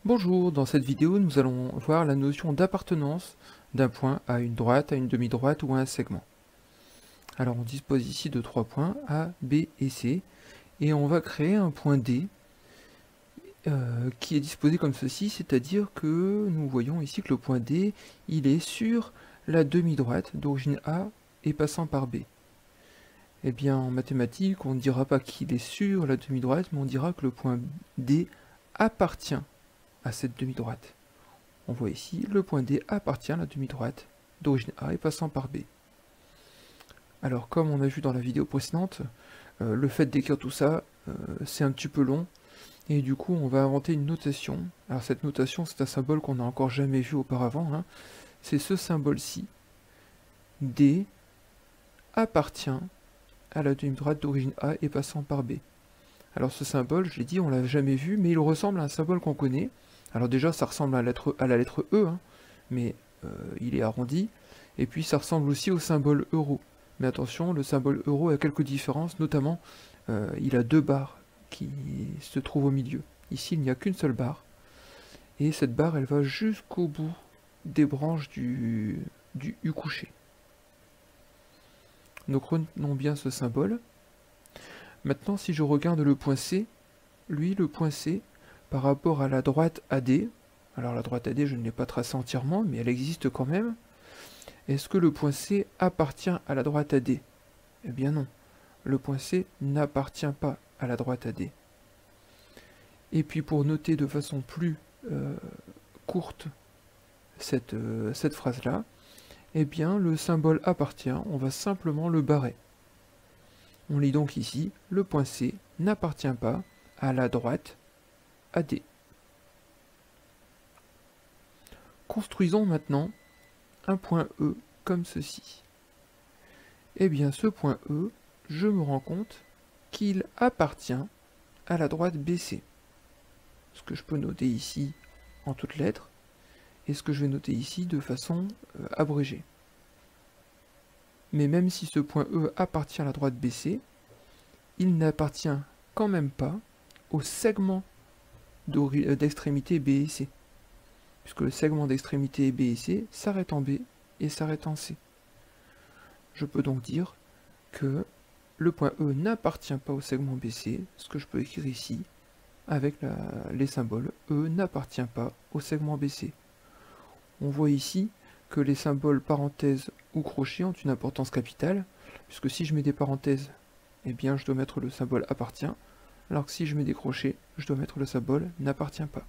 Bonjour, dans cette vidéo nous allons voir la notion d'appartenance d'un point à une droite, à une demi-droite ou à un segment. Alors on dispose ici de trois points A, B et C et on va créer un point D qui est disposé comme ceci, c'est-à-dire que nous voyons ici que le point D il est sur la demi-droite d'origine A et passant par B. Eh bien en mathématiques on ne dira pas qu'il est sur la demi-droite, mais on dira que le point D appartient à cette demi-droite. On voit ici, le point D appartient à la demi-droite d'origine A et passant par B. Alors comme on a vu dans la vidéo précédente, le fait d'écrire tout ça, c'est un petit peu long, et du coup on va inventer une notation. Alors cette notation, c'est un symbole qu'on n'a encore jamais vu auparavant, hein. C'est ce symbole-ci. D appartient à la demi-droite d'origine A et passant par B. Alors ce symbole, je l'ai dit, on l'a jamais vu, mais il ressemble à un symbole qu'on connaît. Alors déjà, ça ressemble à la lettre E, hein, mais il est arrondi. Et puis ça ressemble aussi au symbole euro. Mais attention, le symbole euro a quelques différences, notamment il a deux barres qui se trouvent au milieu. Ici, il n'y a qu'une seule barre. Et cette barre, elle va jusqu'au bout des branches du U couché. Donc retenons bien ce symbole. Maintenant, si je regarde le point C, lui, le point C, par rapport à la droite AD, alors la droite AD, je ne l'ai pas tracée entièrement, mais elle existe quand même. Est-ce que le point C appartient à la droite AD? Eh bien non, le point C n'appartient pas à la droite AD. Et puis pour noter de façon plus courte cette phrase-là, eh bien le symbole appartient, on va simplement le barrer. On lit donc ici, le point C n'appartient pas à la droite AD. Construisons maintenant un point E comme ceci. Eh bien ce point E, je me rends compte qu'il appartient à la droite BC. Ce que je peux noter ici en toutes lettres, et ce que je vais noter ici de façon abrégée. Mais même si ce point E appartient à la droite BC, il n'appartient quand même pas au segment d'extrémité B et C, puisque le segment d'extrémité B et C s'arrête en B et s'arrête en C. Je peux donc dire que le point E n'appartient pas au segment BC, ce que je peux écrire ici, avec les symboles E n'appartient pas au segment BC. On voit ici que les symboles parenthèses ou crochets ont une importance capitale, puisque si je mets des parenthèses, eh bien je dois mettre le symbole appartient, alors que si je mets des crochets, je dois mettre le symbole n'appartient pas.